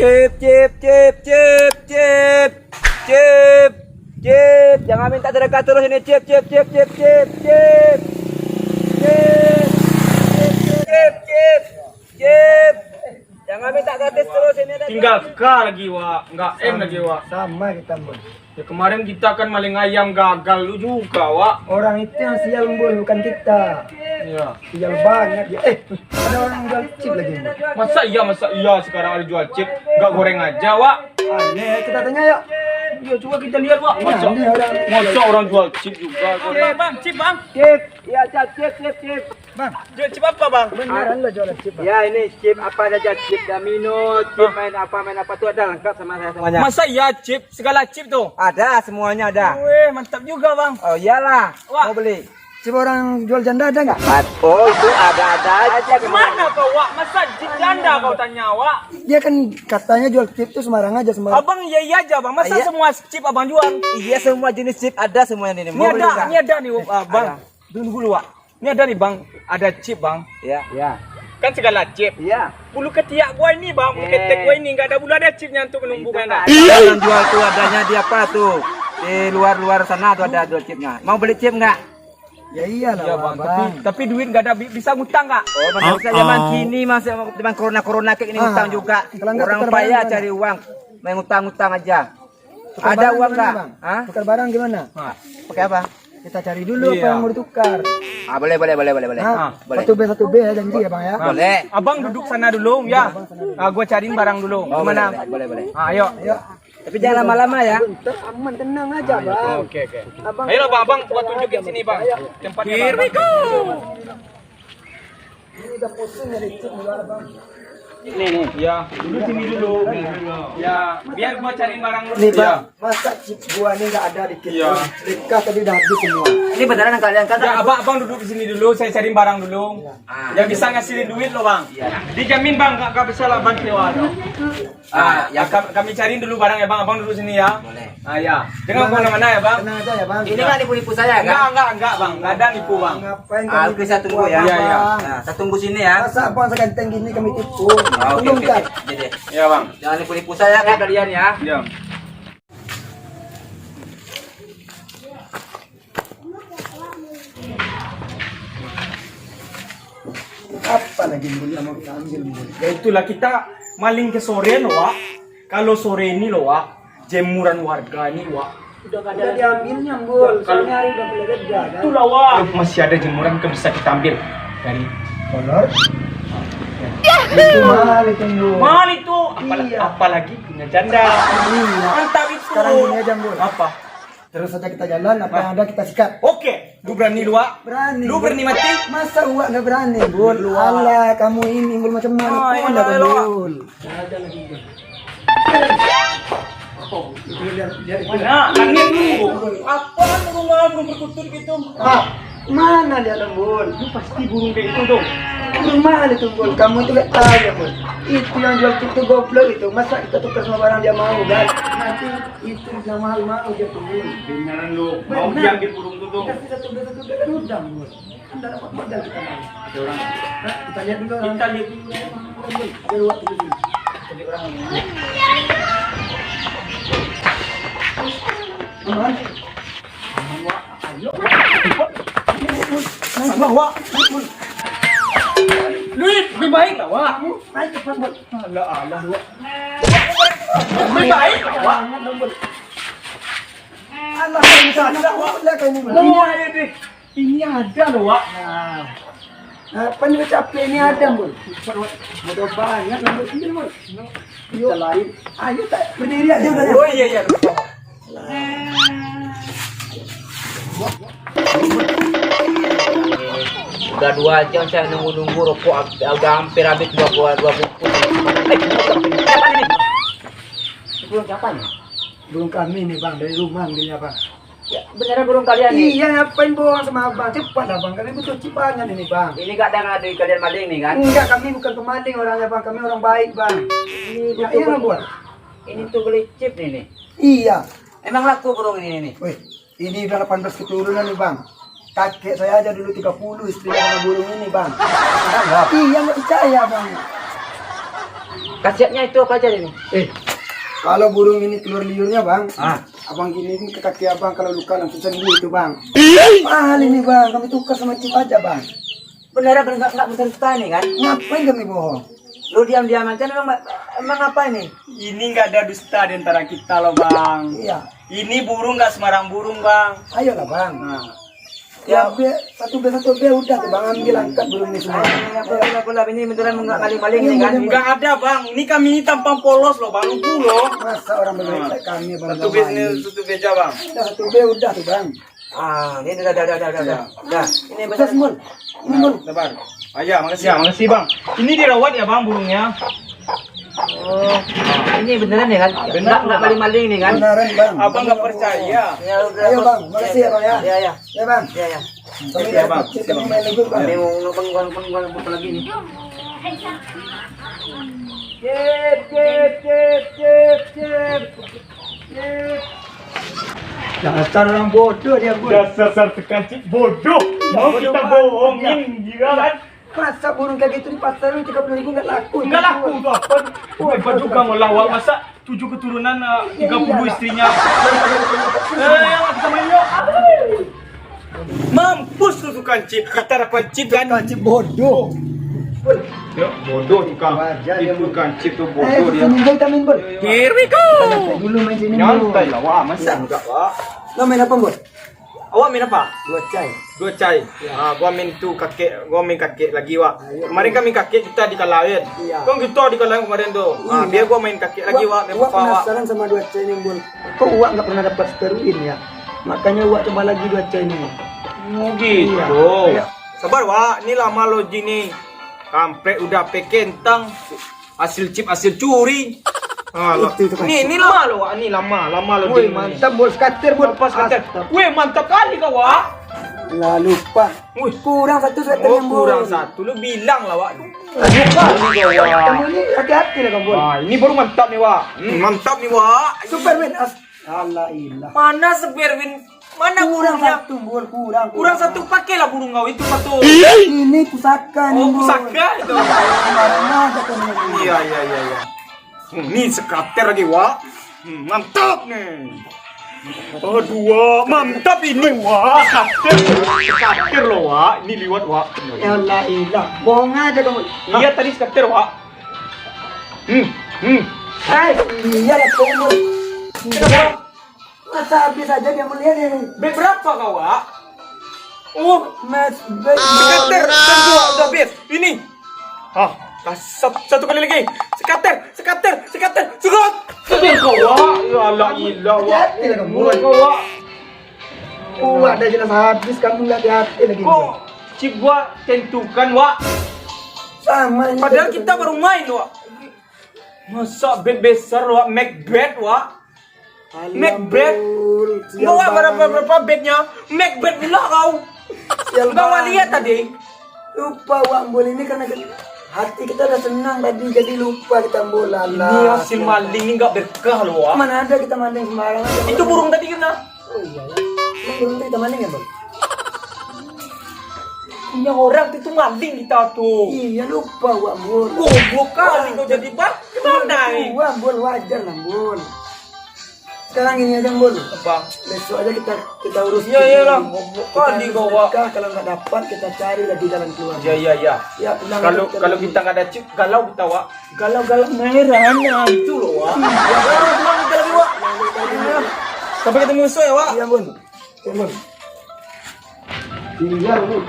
Cip. Jangan minta terdekat terus ini. Cip. Jangan minta gratis terus ini. Tinggal K lagi, Wak. Enggak M lagi, Wak. Sama kita, Bol. Ya kemarin kita kan maling ayam gagal lu juga, Wak. Orang itu yang sial, Bol, bukan kita. Iya. Sial banget ya. Ada orang jual chip lagi, Bol. Masa iya sekarang ada jual chip, enggak goreng aja, Wak. Aneh, kita tanya ya. Ya coba kita lihat, Wak. Masa Masa orang jual chip juga goreng. Bang, chip bang. Cip. Ya, cip. Bang, Jual chip apa bang? beneran lo jualan chip, Bang. Ya, ini chip apa saja, chip Domino, chip main apa tuh ada lengkap sama saya semuanya. Masa iya chip? Segala chip tuh? Ada, semuanya ada. Weh, mantap juga bang. Oh iyalah, Wah. mau beli. Chip orang jual janda ada nggak? Oh itu ada aja. Mana kau Wak? Masa chip janda kau tanya Wak? Dia kan katanya jual chip tuh sembarang aja sembarang. Abang iya aja bang. Masa Iya. semua chip abang jual? Iya semua jenis chip ada semuanya ini. Ini Mau beli ada, nggak? ini ada nih bang. Ada. Tunggu dulu Wak. Ini ada nih bang. Ada chip bang. Ya. Kan segala chip. Iya. Bulu ketiak gua ini bang. Bulu ketek gua ini nggak ada bulu ada chipnya untuk menumbuhkan. Yang jual tuh adanya di apa tuh? Di luar sana tuh ada jual chipnya. Mau beli chip nggak? Ya iyalah, Iya bang. Bang. Tapi duit nggak ada bisa ngutang nggak? Oh, mana bisa zaman kini masih zaman corona kayak ini utang juga. Kalau nggak Orang tukar payah barang cari uang, main utang aja. Tukar Ada barang uang gimana, nggak? Bang? Hah? Tukar barang gimana? Pakai apa? Kita cari dulu apa Iya. yang mau ditukar. Ah boleh. Hah? Boleh. 1B ya janji ya, Bang ya. Boleh. Abang duduk sana dulu ya. Gua cariin barang dulu. Oh, Gimana? Boleh. Ayo. Ayo. Tapi jangan lama-lama ya. Bentar, aman, tenang aja, Bang. Oke. Abang, Ayo bang, gua tunjukin sini bang. Tempatnya. Here we go. ini udah pusing dari chip di luar, Bang. Nih. Ya, dulu sini dulu. Ya, biar gua cariin barang dulu. Nih, Ya. Bang. Masa chip gua ini nggak ada dikit. Iya. Dekat tadi udah habis semua. Ini beneran yang kalian kata? Ya, abang duduk di sini dulu. Saya cariin barang dulu. Ya bisa ngasihin duit loh bang. Dijamin bang, gak bisa lah bang lewat. Ya Kami cariin dulu barang ya bang. Abang duduk sini ya. boleh. Ya. Jangan kemana-mana ya bang. Tenang aja ya, Bang. Ini kan nipu-nipu saya kan? Enggak bang. Gak ada nipu bang. Ngapain Ah, oke, saya tunggu ya. Iya. Nah, saya tunggu sini ya. Masa abang seganteng gini kami tipu? Ah, oke. Tunggu, Kak. Jadi, Ya bang. jangan nipu-nipu saya kan kalian ya. Ya. Apa lagi Bul yang mau kita ambil, Bul? Ya itulah kita maling ke sore loh Wak. Kalau sore ini loh Wak, jemuran warga ini Wak. Udah diambilnya, Bul. Soalnya hari udah boleh kerja, kan? Itulah Wak. Masih ada jemuran kan bisa kita ambil dari Kolor. Itu mahal itu, Bul. mahal itu. Iya. Apalagi punya janda. Iya. Mantap itu. Sekarang gini aja, Bul. Apa? Terus saja kita jalan, apa yang ada kita sikat. Oke, lu berani lu Wak? Berani. Lu Bul. berani mati? Masa uak nggak berani, Bul? Alah, kamu ini Bul macam mana? Ah, Kau iya, nggak iya, Bul? Ada lagi, Bul. Nah, angin dulu. Apa kan burung berkutut gitu? Ah, mana dia Bul? Lu pasti burung kayak itu dong. Burung mahal itu, Bul. Kamu itu gak tahu ya, Bul. Itu yang jual itu goblok itu. Masa kita tukar sama barang dia mau, kan? Nanti itu yang mahal-mahal dia tuh, Bul. Beneran lu. Mau Benar. diambil burung itu dong. Kita satu kan udah, Bul. Kan udah dapat modal kita mau. Ada orang. Nah, kita lihat dulu. Kita lihat dulu. Biar waktu dulu. Kita lihat orang ini. Aman. Abang Wak. Duit lebih baik lah Wak. Ayo cepat, Bul. Alah Wak. Lebih baik lah Wak. Allah, ini sana, Wak. Lihat kamu, Bul. Oh ada deh. Ini ada loh Wak. Nah, apa nih capek ini ada, Bul? Mudah banget, Bul. Ini, Bul. Yuk, lain. Ayo, tak berdiri aja udah. Oh iya. Udah 2 jam saya nunggu rokok udah hampir habis dua bungkus. Siapa ini? Burung siapa nih? Burung kami nih, Bang, dari rumah ambilnya, Bang. Ya, beneran burung kalian nih? Iya, ngapain bohong sama Abang? Cepat lah, Bang. Kami butuh cipangan ini, Bang. Ini gak ada ngadu kalian maling nih kan? Enggak, kami bukan pemaling orangnya, Bang. Kami orang baik, Bang. Ini Ya, iya, Bang. Ini tuh beli chip nih. Iya. Emang laku burung ini nih? Wih, ini udah 18 keturunan nih, Bang. Kakek saya aja dulu 30 istrinya sama burung ini, Bang. Iya, nggak percaya, Bang. Khasiatnya itu apa aja ini? Kalau burung ini keluar liurnya bang, Ah. abang gini ke kaki abang kalau luka langsung sembuh itu bang. Mahal ini bang, kami tukar sama cip aja bang. Beneran nggak bercerita ini kan? Ngapain kami bohong? Lu diam-diam aja emang apa ini? Ini nggak ada dusta di antara kita loh bang. Iya, Ini burung nggak sembarang burung bang. ayolah bang. Nah. Ya, satu B udah tuh bang, ambil angkat burung ini semua. Ini beneran nggak maling-maling ini kan? Nggak ada bang. Ini kami ini tampang polos loh bang. Lugu loh. Masa orang benar kayak kami bang? Satu beja bang. Udah satu B udah tuh bang. Ah, ini udah. Ini Bisa besar semua. Ini bang. Sabar. Aja, makasih bang. Ini dirawat ya bang burungnya. Oh, ini beneran ya kan? Nggak maling-maling ini kan? Beneran bang. Abang nggak percaya. Ya udah. Ayo bang, makasih ya bang ya. Ya. Ya bang. Ya. Kami Ya, bang. kami main lagi bang. Ini mau pengguan apa lagi nih? Dasar orang bodoh dia bang. Dasar terkancik bodoh. Mau bodoh kita banget. bohongin gila kan? Masa burung kayak gitu di pasaran 30.000 nggak laku? Enggak laku tuh apa? Hebat juga ngelawak masa 7 keturunan 30 istrinya. Yang kita main yuk. Mampus lu tukang chip. Kita dapat chip kan? Kancik bodoh. Yuk, bodoh tukang. Wajar dia, Itu tukang chip tuh Eh, bodoh dia. sini kita main bol. Here we go. Kita nyantai dulu main sini dulu. Nyantai lah, wah masa enggak wah. Lo main apa bol? Awak main apa? Dua chai. Dua cai. Gua main tu kakek, gua main kakek lagi wak. Kemarin kami kakek kita dikalahin. Iya. Kau gitu dikalahin kemarin tuh. Biar gua main kakek lagi wak, main Wak papa wak. penasaran sama dua chai ini bol. Kok Wak nggak pernah dapat steroid ya? Makanya Wak coba lagi dua chai ini. Oh gitu. Iya. Sabar wak, ini lama lo nih. Kampret udah pekentang. Hasil chip hasil curi. Itu kan. Ini lama lo wak, ini lama lo. Woi mantap bol, skater bol. Pas kata. Weh mantap kali kau wak. Lah lupa. Wih, Kurang satu skater oh yang bol. kurang satu. Lu bilang lah wak. Kamu ini hati-hati lah kamu bol. Ini baru mantap nih wah. Mantap nih wak. Superman Allah ilah. Mana Superwin? Mana Kurang burungnya? satu bol, kurang. Kurang satu, pakailah burung kau itu satu. Ini pusaka nih Oh, bol. pusaka itu. Kemarin aja kan ini. Iya. Ini sekater lagi, Wak. Mantap nih. Oh, dua. Mantap ini, Wak. Sekatir loh wah. Ini liwat wah. Ya Allah ilah. Bohong aja kamu. Iya, tadi sekater, Wak. Hai, iya lah kamu. Kenapa? Masa habis aja dia melihat ini. Bet berapa kau, Wak? Oh, Mas, baik. sekater. Dua bet. Ini. Satu kali lagi. Sekater. Sekat. Kau wah. Ya Allah ilah wah. Hati-hati lah kamu. Mulai kau wah. Ada jelas habis kamu nggak hati-hati lagi. Kok chip gua tentukan, Wak? Sama ini. Padahal kita baru main, Wak. Masa bet besar, Wak? Macbeth, Wak? Macbeth? Bawa berapa betnya? Macbeth bila kau? Bawa lihat tadi. Lupa uang bola ini karena hati kita udah senang tadi jadi lupa kita bola Ini lah. hasil maling ini nggak berkah loh, Wak. Mana ada kita maling sembarangan. Itu burung tadi kena. Oh iya ya. Ini burung kita maling ya bang? Punya orang itu maling kita tuh. Iya lupa uang bol. Goblok kali kau jadi bang. Kemana ini? Uang bol wajar lah bol. Sekarang ini aja bol. Apa? Besok aja kita urus. Iya, iyalah. Goblok kali kau, Wak. Kalau nggak dapat kita cari lagi jalan keluar. Ya. Ya, pulang Kalau kita nggak ada chip, galau kita, Wak. Galau merah, nah itu loh, Wak. Pulang kita lagi, Wak. Sampai ketemu besok ya, Wak. Iya bol. Iya bol. Tinggal bol.